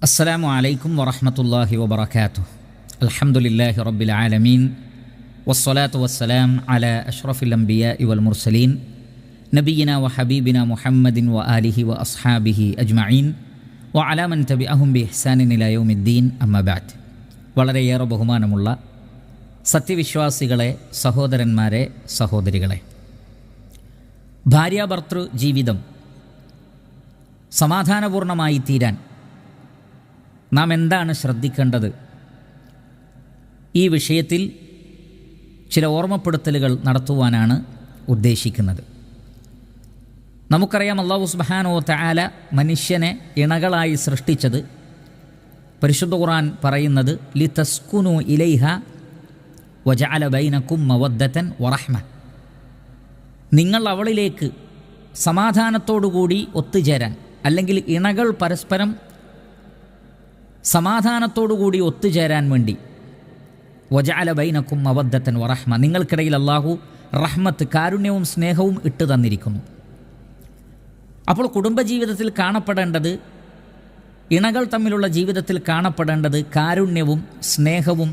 അസ്സലാമു അലൈക്കും വറഹ്മത്തുള്ളാഹി വബറകാതുഹു. അൽഹംദുലില്ലാഹി റബ്ബിൽ ആലമീൻ വസ്സലാത്തു വസ്സലാം അലാ അഷ്റഫിൽ അംബിയാഇ വൽ മുർസലീൻ നബിയിന വ ഹബീബിന മുഹമ്മദിൻ വ ആലിഹി വ അസ്ഹാബിഹി അജ്മഈൻ വ അലാ മൻ തബിഅഹും ബി ഇഹ്സാനിൻ ഇലാ യൗമിദ്ദീൻ അമ്മാ ബഅദ്. വളരെയേറെ ബഹുമാനമുള്ള സത്യവിശ്വാസികളെ, സഹോദരന്മാരെ, സഹോദരികളെ, ഭാര്യാഭർത്തൃ ജീവിതം സമാധാനപൂർണമായി തീരാൻ നാം എന്താണ് ശ്രദ്ധിക്കേണ്ടത്? ഈ വിഷയത്തിൽ ചില ഓർമ്മപ്പെടുത്തലുകൾ നടത്തുവാനാണ് ഉദ്ദേശിക്കുന്നത്. നമുക്കറിയാം, അല്ലാഹു സുബ്ഹാനഹു വ തആല മനുഷ്യനെ ഇണകളായി സൃഷ്ടിച്ചത് പരിശുദ്ധ ഖുർആൻ പറയുന്നത് ലിതസ്കുനു ഇലൈഹ വജഅല ബൈനകും മവദ്ദതൻ വറഹ്മ. നിങ്ങൾ അവളിലേക്ക് സമാധാനത്തോടുകൂടി ഒത്തുചേരാൻ, അല്ലെങ്കിൽ ഇണകൾ പരസ്പരം സമാധാനത്തോടുകൂടി ഒത്തുചേരാൻ വേണ്ടി വജഅല ബൈനകും മവദ്ദതൻ വറഹ്മ, നിങ്ങൾക്കിടയിൽ അല്ലാഹു റഹ്മത്ത്, കാരുണ്യവും സ്നേഹവും ഇട്ട് തന്നിരിക്കുന്നു. അപ്പോൾ കുടുംബജീവിതത്തിൽ കാണപ്പെടേണ്ടത്, ഇണകൾ തമ്മിലുള്ള ജീവിതത്തിൽ കാണപ്പെടേണ്ടത് കാരുണ്യവും സ്നേഹവും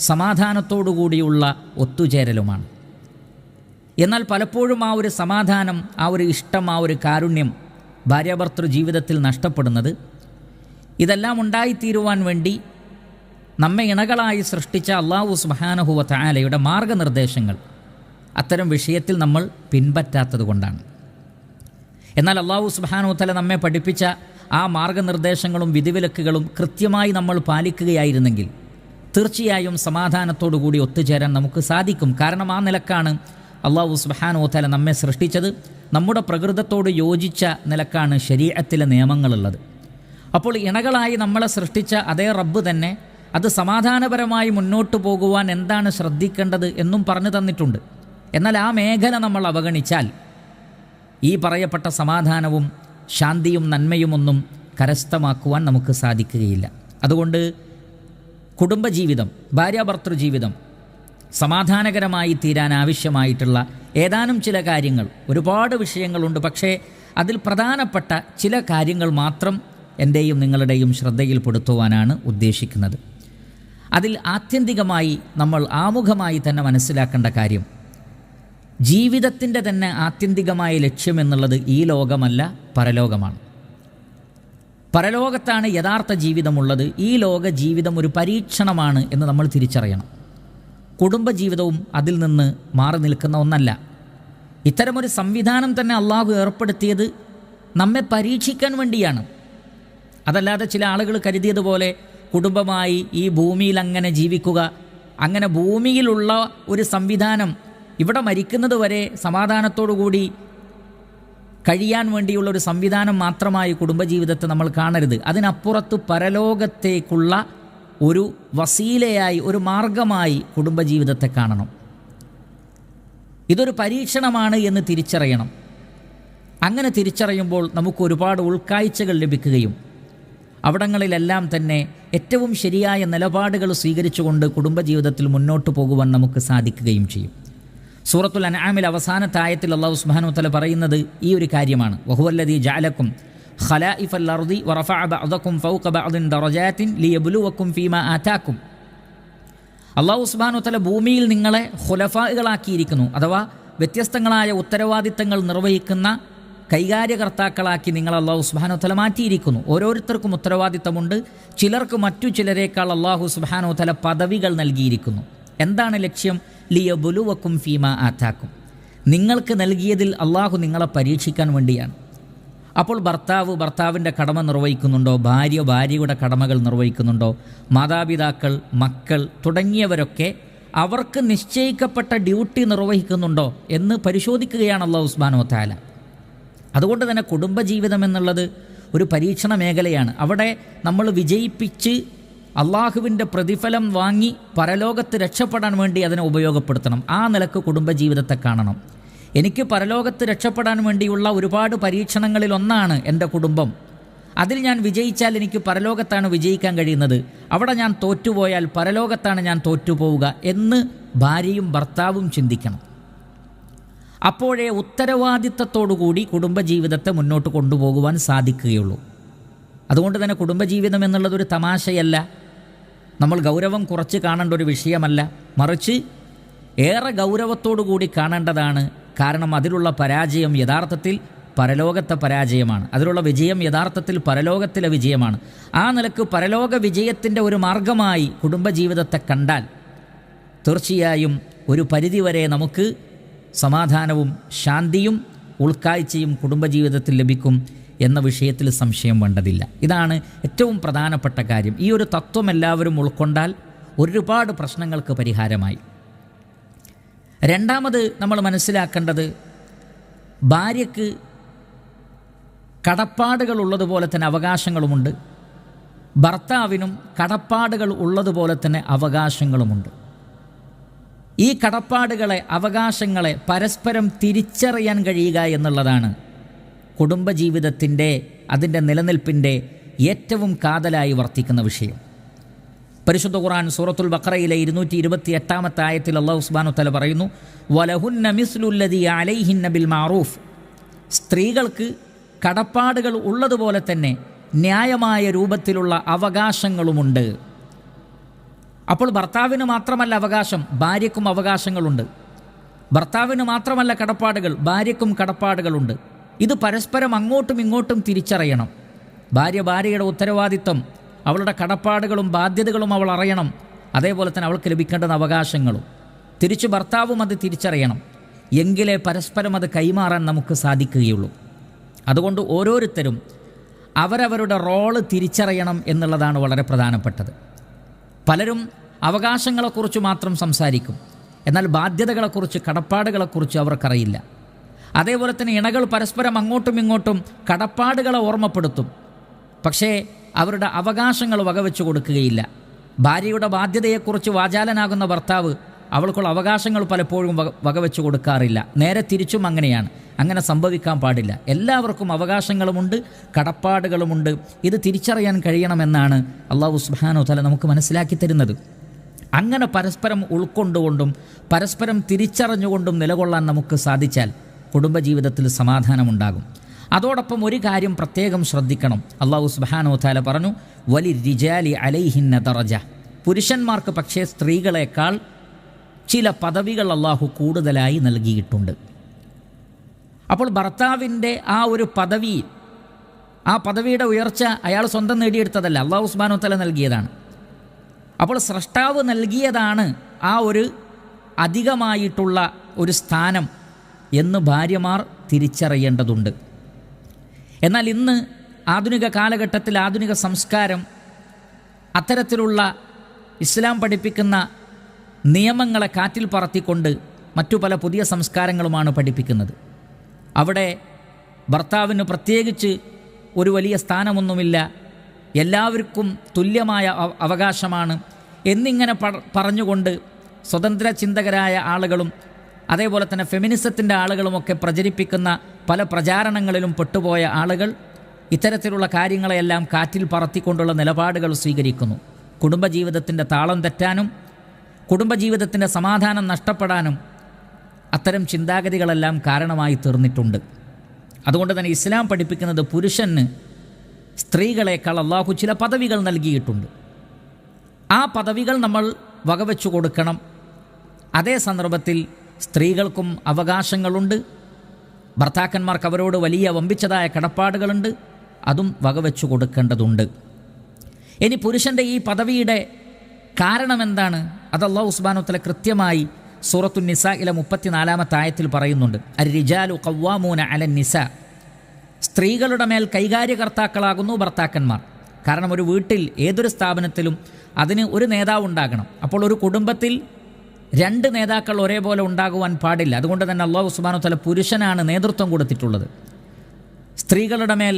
സമാധാനത്തോടുകൂടിയുള്ള ഒത്തുചേരലുമാണ്. എന്നാൽ പലപ്പോഴും ആ ഒരു സമാധാനം, ആ ഒരു ഇഷ്ടം, ആ ഒരു കാരുണ്യം ഭാര്യാഭർത്തൃ ജീവിതത്തിൽ നഷ്ടപ്പെടുന്നത്, ഇതെല്ലാം ഉണ്ടായിത്തീരുവാൻ വേണ്ടി നമ്മെ ഇണകളായി സൃഷ്ടിച്ച അല്ലാഹു സുബ്ഹാനഹു വ തആലയുടെ മാർഗനിർദ്ദേശങ്ങൾ അത്തരം വിഷയത്തിൽ നമ്മൾ പിൻപറ്റാത്തത് കൊണ്ടാണ്. എന്നാൽ അല്ലാഹു സുബ്ഹാനഹു വ തആല നമ്മെ പഠിപ്പിച്ച ആ മാർഗനിർദ്ദേശങ്ങളും വിധിവിലക്കുകളും കൃത്യമായി നമ്മൾ പാലിക്കുകയായിരുന്നെങ്കിൽ തീർച്ചയായും സമാധാനത്തോടു കൂടി ഒത്തുചേരാൻ നമുക്ക് സാധിക്കും. കാരണം ആ നിലക്കാണ് അല്ലാഹു സുബ്ഹാനഹു വ തആല നമ്മെ സൃഷ്ടിച്ചത്. നമ്മുടെ പ്രകൃതത്തോട് യോജിച്ച നിലക്കാണ് ശരീഅത്തിലെ നിയമങ്ങളുള്ളത്. അപ്പോൾ ഇണകളായി നമ്മളെ സൃഷ്ടിച്ച അതേ റബ്ബ് തന്നെ അത് സമാധാനപരമായി മുന്നോട്ട് പോകുവാൻ എന്താണ് ശ്രദ്ധിക്കേണ്ടത് എന്നും പറഞ്ഞു തന്നിട്ടുണ്ട്. എന്നാൽ ആ മേഖല നമ്മൾ അവഗണിച്ചാൽ ഈ പറയപ്പെട്ട സമാധാനവും ശാന്തിയും നന്മയുമൊന്നും കരസ്ഥമാക്കുവാൻ നമുക്ക് സാധിക്കുകയില്ല. അതുകൊണ്ട് കുടുംബജീവിതം, ഭാര്യാഭർത്തൃ ജീവിതം സമാധാനകരമായി തീരാൻ ആവശ്യമായിട്ടുള്ള ഏതാനും ചില കാര്യങ്ങൾ, ഒരുപാട് വിഷയങ്ങളുണ്ട്, പക്ഷേ അതിൽ പ്രധാനപ്പെട്ട ചില കാര്യങ്ങൾ മാത്രം എൻ്റെയും നിങ്ങളുടെയും ശ്രദ്ധയിൽപ്പെടുത്തുവാനാണ് ഉദ്ദേശിക്കുന്നത്. അതിൽ ആത്യന്തികമായി നമ്മൾ ആമുഖമായി തന്നെ മനസ്സിലാക്കേണ്ട കാര്യം, ജീവിതത്തിൻ്റെ തന്നെ ആത്യന്തികമായ ലക്ഷ്യമെന്നുള്ളത് ഈ ലോകമല്ല, പരലോകമാണ്. പരലോകത്താണ് യഥാർത്ഥ ജീവിതമുള്ളത്. ഈ ലോക ജീവിതം ഒരു പരീക്ഷണമാണ് എന്ന് നമ്മൾ തിരിച്ചറിയണം. കുടുംബജീവിതവും അതിൽ നിന്ന് മാറി നിൽക്കുന്ന ഒന്നല്ല. ഇത്തരമൊരു സംവിധാനം തന്നെ അള്ളാഹു ഏർപ്പെടുത്തിയത് നമ്മെ പരീക്ഷിക്കാൻ വേണ്ടിയാണ്. അതല്ലാതെ ചില ആളുകൾ കരുതിയതുപോലെ കുടുംബമായി ഈ ഭൂമിയിൽ അങ്ങനെ ജീവിക്കുക, അങ്ങനെ ഭൂമിയിലുള്ള ഒരു സംവിധാനം ഇവിടെ മരിക്കുന്നത് വരെ സമാധാനത്തോടുകൂടി കഴിയാൻ വേണ്ടിയുള്ള ഒരു സംവിധാനം മാത്രമായി കുടുംബജീവിതത്തെ നമ്മൾ കാണരുത്. അതിനപ്പുറത്ത് പരലോകത്തേക്കുള്ള ഒരു വസീലയായി, ഒരു മാർഗമായി കുടുംബജീവിതത്തെ കാണണം. ഇതൊരു പരീക്ഷണമാണ് എന്ന് തിരിച്ചറിയണം. അങ്ങനെ തിരിച്ചറിയുമ്പോൾ നമുക്ക് ഒരുപാട് ഉൾക്കാഴ്ചകൾ ലഭിക്കുകയും അവിടങ്ങളിലെല്ലാം തന്നെ ഏറ്റവും ശരിയായ നിലപാടുകൾ സ്വീകരിച്ചുകൊണ്ട് കുടുംബജീവിതത്തിൽ മുന്നോട്ട് പോകുവാൻ നമുക്ക് സാധിക്കുകയും ചെയ്യും. സൂറത്തുൽ അൻആമിൽ അവസാനത്തെ ആയത്തിൽ അല്ലാഹു സുബ്ഹാനഹു വ തആല പറയുന്നത് ഈ ഒരു കാര്യമാണ്. വഹുവല്ലദീ ജഅലക്കും ഖലായിഫൽ അർദി വറഫഅ ബഅദകും ഫൗക ബഅദിൻ ദറജാതിൻ ലിയബ്ലുവക്കും ഫീമാ ആതാക്കും. അല്ലാഹു സുബ്ഹാനഹു വ തആല ഭൂമിയിൽ നിങ്ങളെ ഖുലഫാകളാക്കിയിരിക്കുന്നു, അഥവാ വ്യത്യസ്തങ്ങളായ ഉത്തരവാദിത്തങ്ങൾ നിർവഹിക്കുന്ന കൈകാര്യകർത്താക്കളാക്കി നിങ്ങൾ അല്ലാഹു സുബ്ഹാനഹു വ തആല മാറ്റിയിരിക്കുന്നു. ഓരോരുത്തർക്കും ഉത്തരവാദിത്തമുണ്ട്. ചിലർക്ക് മറ്റു ചിലരേക്കാൾ അല്ലാഹു സുബ്ഹാനഹു വ തആല പദവികൾ നൽകിയിരിക്കുന്നു. എന്താണ് ലക്ഷ്യം? ലിയബ്ലുവക്കും ഫീമാ ആതാക്കും. നിങ്ങൾക്ക് നൽകിയതിൽ അല്ലാഹു നിങ്ങളെ പരീക്ഷിക്കാൻ വേണ്ടിയാണ്. അപ്പോൾ ഭർത്താവ് ഭർത്താവിൻ്റെ കടമ നിർവഹിക്കുന്നുണ്ടോ? ഭാര്യ ഭാര്യയുടെ കടമകൾ നിർവഹിക്കുന്നുണ്ടോ? മാതാപിതാക്കൾ, മക്കൾ തുടങ്ങിയവരൊക്കെ അവർക്ക് നിശ്ചയിക്കപ്പെട്ട ഡ്യൂട്ടി നിർവഹിക്കുന്നുണ്ടോ എന്ന് പരിശോധിക്കുകയാണ് അല്ലാഹു സുബ്ഹാനഹു വ തആല. അതുകൊണ്ട് തന്നെ കുടുംബജീവിതം എന്നുള്ളത് ഒരു പരീക്ഷണ മേഖലയാണ്. അവിടെ നമ്മൾ വിജയിപ്പിച്ച് അള്ളാഹുവിൻ്റെ പ്രതിഫലം വാങ്ങി പരലോകത്ത് രക്ഷപ്പെടാൻ വേണ്ടി അതിനെ ഉപയോഗപ്പെടുത്തണം. ആ നിലക്ക് കുടുംബജീവിതത്തെ കാണണം. എനിക്ക് പരലോകത്ത് രക്ഷപ്പെടാൻ വേണ്ടിയുള്ള ഒരുപാട് പരീക്ഷണങ്ങളിലൊന്നാണ് എൻ്റെ കുടുംബം. അതിൽ ഞാൻ വിജയിച്ചാൽ എനിക്ക് പരലോകത്താണ് വിജയിക്കാൻ കഴിയുന്നത്. അവിടെ ഞാൻ തോറ്റുപോയാൽ പരലോകത്താണ് ഞാൻ തോറ്റുപോവുക എന്ന് ഭാര്യയും ഭർത്താവും ചിന്തിക്കണം. അപ്പോഴേ ഉത്തരവാദിത്തത്തോടുകൂടി കുടുംബജീവിതത്തെ മുന്നോട്ട് കൊണ്ടുപോകുവാൻ സാധിക്കുകയുള്ളൂ. അതുകൊണ്ട് തന്നെ കുടുംബജീവിതം എന്നുള്ളതൊരു തമാശയല്ല, നമ്മൾ ഗൗരവം കുറച്ച് കാണേണ്ട ഒരു വിഷയമല്ല, മറിച്ച് ഏറെ ഗൗരവത്തോടു കൂടി കാണേണ്ടതാണ്. കാരണം അതിലുള്ള പരാജയം യഥാർത്ഥത്തിൽ പരലോകത്തെ പരാജയമാണ്, അതിലുള്ള വിജയം യഥാർത്ഥത്തിൽ പരലോകത്തിലെ വിജയമാണ്. ആ നിലക്ക് പരലോക വിജയത്തിൻ്റെ ഒരു മാർഗമായി കുടുംബജീവിതത്തെ കണ്ടാൽ തീർച്ചയായും ഒരു പരിധിവരെ നമുക്ക് സമാധാനവും ശാന്തിയും ഉൾക്കാഴ്ചയും കുടുംബജീവിതത്തിൽ ലഭിക്കും എന്ന വിഷയത്തിൽ സംശയം വേണ്ടതില്ല. ഇതാണ് ഏറ്റവും പ്രധാനപ്പെട്ട കാര്യം. ഈ ഒരു തത്വം എല്ലാവരും ഉൾക്കൊണ്ടാൽ ഒരുപാട് പ്രശ്നങ്ങൾക്ക് പരിഹാരമായി. രണ്ടാമത് നമ്മൾ മനസ്സിലാക്കേണ്ടത്, ഭാര്യയ്ക്ക് കടപ്പാടുകൾ ഉള്ളതുപോലെ തന്നെ അവകാശങ്ങളുമുണ്ട്, ഭർത്താവിനും കടപ്പാടുകൾ ഉള്ളതുപോലെ തന്നെ അവകാശങ്ങളുമുണ്ട്. ഈ കടപ്പാടുകളെ, അവകാശങ്ങളെ പരസ്പരം തിരിച്ചറിയാൻ കഴിയുക എന്നുള്ളതാണ് കുടുംബജീവിതത്തിൻ്റെ, അതിൻ്റെ നിലനിൽപ്പിൻ്റെ ഏറ്റവും കാതലായി വർത്തിക്കുന്ന വിഷയം. പരിശുദ്ധ ഖുർആൻ സൂറത്തുൽ ബഖറയിലെ 228 ആയത്തിൽ അല്ലാഹു സുബ്ഹാനഹു വ തആല പറയുന്നു, വലഹുന്ന മിസ്ലുല്ലദീ അലൈഹിന്ന ബിൽ മഅറൂഫ്. സ്ത്രീകൾക്ക് കടപ്പാടുകൾ ഉള്ളതുപോലെ തന്നെ ന്യായമായ രൂപത്തിലുള്ള അവകാശങ്ങളുമുണ്ട്. അപ്പോൾ ഭർത്താവിന് മാത്രമല്ല അവകാശം, ഭാര്യയ്ക്കും അവകാശങ്ങളുണ്ട്. ഭർത്താവിന് മാത്രമല്ല കടപ്പാടുകൾ, ഭാര്യയ്ക്കും കടപ്പാടുകളുണ്ട്. ഇത് പരസ്പരം അങ്ങോട്ടും ഇങ്ങോട്ടും തിരിച്ചറിയണം. ഭാര്യയുടെ ഉത്തരവാദിത്വം, അവളുടെ കടപ്പാടുകളും ബാധ്യതകളും അവൾ അറിയണം. അതേപോലെ തന്നെ അവൾക്ക് ലഭിക്കേണ്ടുന്ന അവകാശങ്ങളും തിരിച്ചു ഭർത്താവും അത് തിരിച്ചറിയണം. എങ്കിലേ പരസ്പരം അത് കൈമാറാൻ നമുക്ക് സാധിക്കുകയുള്ളൂ. അതുകൊണ്ട് ഓരോരുത്തരും അവരവരുടെ റോള് തിരിച്ചറിയണം എന്നുള്ളതാണ് വളരെ പ്രധാനപ്പെട്ടത്. പലരും അവകാശങ്ങളെക്കുറിച്ച് മാത്രം സംസാരിക്കും, എന്നാൽ ബാധ്യതകളെക്കുറിച്ച്, കടപ്പാടുകളെക്കുറിച്ച് അവർക്കറിയില്ല. അതേപോലെ തന്നെ ഇണകൾ പരസ്പരം അങ്ങോട്ടും ഇങ്ങോട്ടും കടപ്പാടുകളെ ഓർമ്മപ്പെടുത്തും, പക്ഷേ അവരുടെ അവകാശങ്ങൾ വകവെച്ചു കൊടുക്കുകയില്ല. ഭാര്യയുടെ ബാധ്യതയെക്കുറിച്ച് വാചാലനാകുന്ന ഭർത്താവ് അവൾക്കുള്ള അവകാശങ്ങൾ പലപ്പോഴും വകവെച്ചു കൊടുക്കാറില്ല. നേരെ തിരിച്ചും അങ്ങനെയാണ്. അങ്ങനെ സംഭവിക്കാൻ പാടില്ല. എല്ലാവർക്കും അവകാശങ്ങളുമുണ്ട്, കടപ്പാടുകളുമുണ്ട്. ഇത് തിരിച്ചറിയാൻ കഴിയണമെന്നാണ് അല്ലാഹു സുബ്ഹാനഹു വ തആല നമുക്ക് മനസ്സിലാക്കി തരുന്നത്. അങ്ങനെ പരസ്പരം ഉൾക്കൊണ്ടുകൊണ്ടും പരസ്പരം തിരിച്ചറിഞ്ഞുകൊണ്ടും നിലകൊള്ളാൻ നമുക്ക് സാധിച്ചാൽ കുടുംബജീവിതത്തിൽ സമാധാനമുണ്ടാകും. അതോടൊപ്പം ഒരു കാര്യം പ്രത്യേകം ശ്രദ്ധിക്കണം. അല്ലാഹു സുബ്ഹാനഹു വ തആല പറഞ്ഞു, വലിർരിജാലി അലൈഹിന്ന ദറജ. പുരുഷന്മാർക്ക് പക്ഷേ സ്ത്രീകളെക്കാൾ ചില പദവികൾ അല്ലാഹു കൂടുതലായി നൽകിയിട്ടുണ്ട്. അപ്പോൾ ഭർത്താവിൻ്റെ ആ ഒരു പദവി, ആ പദവിയുടെ ഉയർച്ച അയാൾ സ്വന്തം നേടിയെടുത്തതല്ല, അല്ലാഹു സുബ്ഹാനഹു വ തആല നൽകിയതാണ്. അപ്പോൾ സ്രഷ്ടാവ് നൽകിയതാണ് ആ ഒരു അധികമായിട്ടുള്ള ഒരു സ്ഥാനം എന്ന് ഭാര്യമാർ തിരിച്ചറിയേണ്ടതുണ്ട്. എന്നാൽ ഇന്ന് ആധുനിക കാലഘട്ടത്തിൽ, ആധുനിക സംസ്കാരം അത്തരത്തിലുള്ള ഇസ്ലാം പഠിപ്പിക്കുന്ന നിയമങ്ങളെ കാറ്റിൽ പറത്തിക്കൊണ്ട് മറ്റു പല പുതിയ സംസ്കാരങ്ങളുമാണ് പഠിപ്പിക്കുന്നത്. അവിടെ ഭർത്താവിന് പ്രത്യേകിച്ച് ഒരു വലിയ സ്ഥാനമൊന്നുമില്ല, എല്ലാവർക്കും തുല്യമായ അവകാശമാണ് എന്നിങ്ങനെ പറഞ്ഞുകൊണ്ട് സ്വതന്ത്ര ചിന്തകരായ ആളുകളും അതേപോലെ തന്നെ ഫെമിനിസത്തിൻ്റെ ആളുകളുമൊക്കെ പ്രചരിപ്പിക്കുന്ന പല പ്രചാരണങ്ങളിലും പെട്ടുപോയ ആളുകൾ ഇത്തരത്തിലുള്ള കാര്യങ്ങളെല്ലാം കാറ്റിൽ പറത്തിക്കൊണ്ടുള്ള നിലപാടുകൾ സ്വീകരിക്കുന്നു. കുടുംബജീവിതത്തിൻ്റെ താളം തെറ്റാനും കുടുംബജീവിതത്തിൻ്റെ സമാധാനം നഷ്ടപ്പെടാനും അത്തരം ചിന്താഗതികളെല്ലാം കാരണമായി തീർന്നിട്ടുണ്ട്. അതുകൊണ്ട് തന്നെ ഇസ്ലാം പഠിപ്പിക്കുന്നത് പുരുഷന് സ്ത്രീകളെക്കാൾ അല്ലാഹു ചില പദവികൾ നൽകിയിട്ടുണ്ട്. ആ പദവികൾ നമ്മൾ വകവെച്ചു കൊടുക്കണം. അതേ സന്ദർഭത്തിൽ സ്ത്രീകൾക്കും അവകാശങ്ങളുണ്ട്. ഭർത്താക്കന്മാർക്ക് അവരോട് വലിയ വമ്പിച്ചതായ കടപ്പാടുകളുണ്ട്, അതും വകവെച്ചു കൊടുക്കേണ്ടതുണ്ട്. ഇനി പുരുഷൻ്റെ ഈ പദവിയുടെ കാരണമെന്താണ്? അത് അല്ലാഹു സുബ്ഹാനഹു വ തആല കൃത്യമായി സൂറത്തുൻ നിസായിലെ 34 ആയത്തിൽ പറയുന്നുണ്ട്. അർ-റിജാലു ഖവ്വാമൂന അലൻ നിസാ. സ്ത്രീകളുടെ മേൽ കൈകാര്യകർത്താക്കളാകുന്നു ഭർത്താക്കന്മാർ. കാരണം ഒരു വീട്ടിൽ, ഏതൊരു സ്ഥാപനത്തിലും അതിന് ഒരു നേതാവ് ഉണ്ടാകണം. അപ്പോൾ ഒരു കുടുംബത്തിൽ 2 നേതാക്കൾ ഒരേപോലെ ഉണ്ടാകുവാൻ പാടില്ല. അതുകൊണ്ട് തന്നെ അല്ലാഹു സുബ്ഹാനഹു വ തആല പുരുഷനാണ് നേതൃത്വം കൊടുത്തിട്ടുള്ളത്. സ്ത്രീകളുടെ മേൽ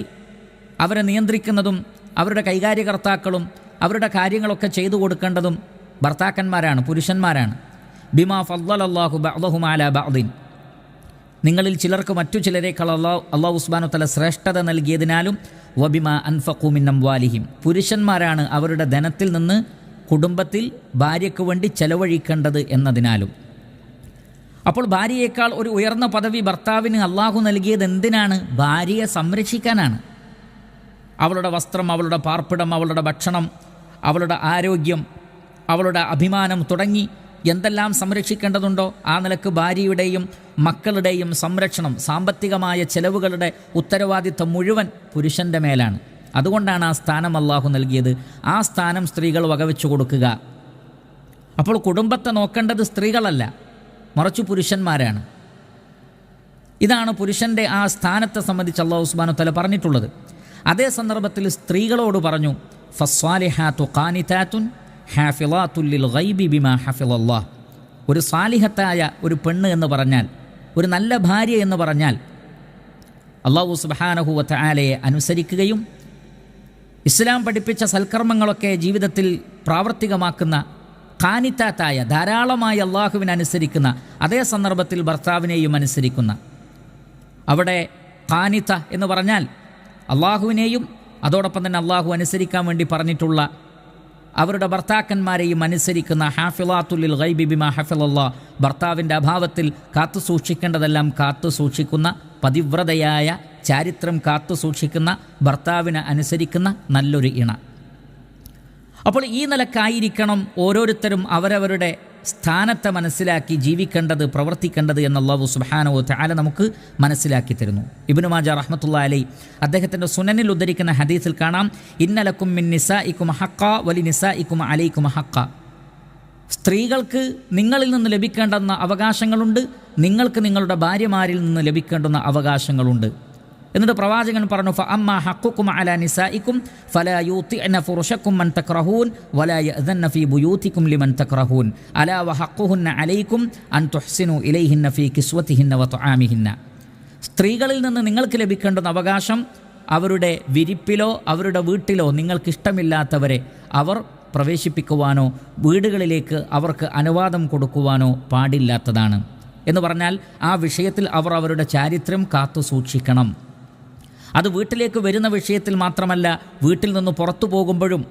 അവരെ നിയന്ത്രിക്കുന്നതും അവരുടെ കൈകാര്യകർത്താക്കളും അവരുടെ കാര്യങ്ങളൊക്കെ ചെയ്തു കൊടുക്കേണ്ടതും ഭർത്താക്കന്മാരാണ്, പുരുഷന്മാരാണ്. ബിമാ ഫദ്ദലല്ലാഹു ബഅദഹും അലാ ബഅദിൻ. നിങ്ങളിൽ ചിലർക്ക് മറ്റു ചിലരേക്കാൾ അല്ലാഹു സുബ്ഹാനഹു വ തആല ശ്രേഷ്ഠത നൽകിയതിനാലും വബിമാ അൻഫഖൂ മിൻ അംവാലിഹിം. പുരുഷന്മാരാണ് അവരുടെ ധനത്തിൽ നിന്ന് കുടുംബത്തിൽ ഭാര്യയ്ക്ക് വേണ്ടി ചെലവഴിക്കേണ്ടത് എന്നതിനാലും. അപ്പോൾ ഭാര്യയേക്കാൾ ഒരു ഉയർന്ന പദവി ഭർത്താവിന് അല്ലാഹു നൽകിയത് എന്തിനാണ്? ഭാര്യയെ സംരക്ഷിക്കാനാണ്. അവളുടെ വസ്ത്രം, അവളുടെ പാർപ്പിടം, അവളുടെ ഭക്ഷണം, അവളുടെ ആരോഗ്യം, അവളുടെ അഭിമാനം തുടങ്ങി എന്തെല്ലാം സംരക്ഷിക്കേണ്ടതുണ്ടോ ആ നിലക്ക് ഭാര്യയുടെയും മക്കളുടെയും സംരക്ഷണം, സാമ്പത്തികമായ ചെലവുകളുടെ ഉത്തരവാദിത്വം മുഴുവൻ പുരുഷൻ്റെ മേലാണ്. അതുകൊണ്ടാണ് ആ സ്ഥാനം അള്ളാഹു നൽകിയത്. ആ സ്ഥാനം സ്ത്രീകൾ വകവെച്ചു കൊടുക്കുക. അപ്പോൾ കുടുംബത്തെ നോക്കേണ്ടത് സ്ത്രീകളല്ല, മറിച്ച് പുരുഷന്മാരാണ്. ഇതാണ് പുരുഷൻ്റെ ആ സ്ഥാനത്തെ സംബന്ധിച്ച് അല്ലാഹു സുബ്ഹാനഹു വ തആല പറഞ്ഞിട്ടുള്ളത്. അതേ സന്ദർഭത്തിൽ സ്ത്രീകളോട് പറഞ്ഞു, ഫസ്സാലിഹാതു ഖാനിതാതുൻ ഹാഫിളാത്തുൽ ലിൽ ഗൈബി ബിമാ ഹഫിളല്ലാഹ്. ഒരു സാലിഹത്തായ ഒരു പെണ്ണ് എന്ന് പറഞ്ഞാൽ, ഒരു നല്ല ഭാര്യ എന്ന് പറഞ്ഞാൽ അല്ലാഹു സുബ്ഹാനഹു വ തആലയെ അനുസരിക്കുകയും ഇസ്ലാം പഠിപ്പിച്ച സൽക്കർമ്മങ്ങളൊക്കെ ജീവിതത്തിൽ പ്രാവർത്തികമാക്കുന്ന, ഖാനിതാത്തായ, ധാരാളമായി അള്ളാഹുവിനെ അനുസരിക്കുന്ന, അതേ സന്ദർഭത്തിൽ ഭർത്താവിനെയും അനുസരിക്കുന്ന. അവിടെ ഖാനിത എന്ന് പറഞ്ഞാൽ അള്ളാഹുവിനെയും അതോടൊപ്പം തന്നെ അള്ളാഹു അനുസരിക്കാൻ വേണ്ടി പറഞ്ഞിട്ടുള്ള അവരുടെ ഭർത്താക്കന്മാരെയും അനുസരിക്കുന്ന, ഹാഫിളാത്തുൽ ലിൽ ഗൈബി ബിമാ ഹഫിളല്ലാഹ്, ഭർത്താവിൻ്റെ അഭാവത്തിൽ കാത്തു സൂക്ഷിക്കേണ്ടതെല്ലാം കാത്തു സൂക്ഷിക്കുന്ന, പതിവ്രതയായ ചാരിത്രം കാത്തു സൂക്ഷിക്കുന്ന, ഭർത്താവിനെ അനുസരിക്കുന്ന നല്ലൊരു ഇണ. അപ്പോൾ ഈ നിലക്കായിരിക്കണം ഓരോരുത്തരും അവരവരുടെ സ്ഥാനത്തെ മനസ്സിലാക്കി ജീവിക്കേണ്ടത്, പ്രവർത്തിക്കേണ്ടത് എന്ന് അല്ലാഹു സുബ്ഹാനഹു വ തആല നമുക്ക് മനസ്സിലാക്കി തരുന്നു. ഇബ്നു മാജ റഹ്മത്തുള്ളാഹി അലൈഹി അദ്ദേഹത്തിൻ്റെ സുനനിൽ ഉദ്ധരിക്കുന്ന ഹദീസിൽ കാണാം, ഇന്നലക്കും മിൻ നിസാഇക്കും ഹഖ്ഖ വലി നിസാഇക്കും അലൈക്കും ഹഖ്ഖ. സ്ത്രീകൾക്ക് നിങ്ങളിൽ നിന്ന് ലഭിക്കേണ്ടുന്ന അവകാശങ്ങളുണ്ട്, നിങ്ങൾക്ക് നിങ്ങളുടെ ഭാര്യമാരിൽ നിന്ന് ലഭിക്കേണ്ടുന്ന അവകാശങ്ങളുണ്ട്. എന്നിട്ട് പ്രവാചകൻ പറഞ്ഞു, ഫഅമ്മാ ഹഖ്ഖുകും അലാ നിസാഇക്കും ഫലാ യൂതിഅന ഫുറുശക്കും മൻ തക്റഹൂൻ വലാ യഅ്ദന്ന ഫീ ബുയൂതിക്കും ലിമൻ തക്റഹൂൻ അലാ വഹഖുഹുന്ന അലൈക്കും അൻ തുഹ്സിനു ഇലൈഹിന്ന ഫീ കിസ്വതിഹിന്ന വതുആമിഹിന്ന. സ്ത്രീകളിൽ നിന്ന് നിങ്ങൾക്ക് ലഭിക്കേണ്ടുന്ന അവകാശം, അവരുടെ വിരിപ്പിലോ അവരുടെ വീട്ടിലോ നിങ്ങൾക്കിഷ്ടമില്ലാത്തവരെ അവർ പ്രവേശിപ്പിക്കുവാനോ വീടുകളിലേക്ക് അവർക്ക് അനുവാദം കൊടുക്കുവാനോ പാടില്ലാത്തതാണ്. എന്ന് പറഞ്ഞാൽ ആ വിഷയത്തിൽ അവർ അവരുടെ ചാരിത്രം കാത്തു സൂക്ഷിക്കണം. അത് വീട്ടിലേക്ക് വരുന്ന വിഷയത്തിൽ മാത്രമല്ല, വീട്ടിൽ നിന്ന് പുറത്തു പോകുമ്പോഴും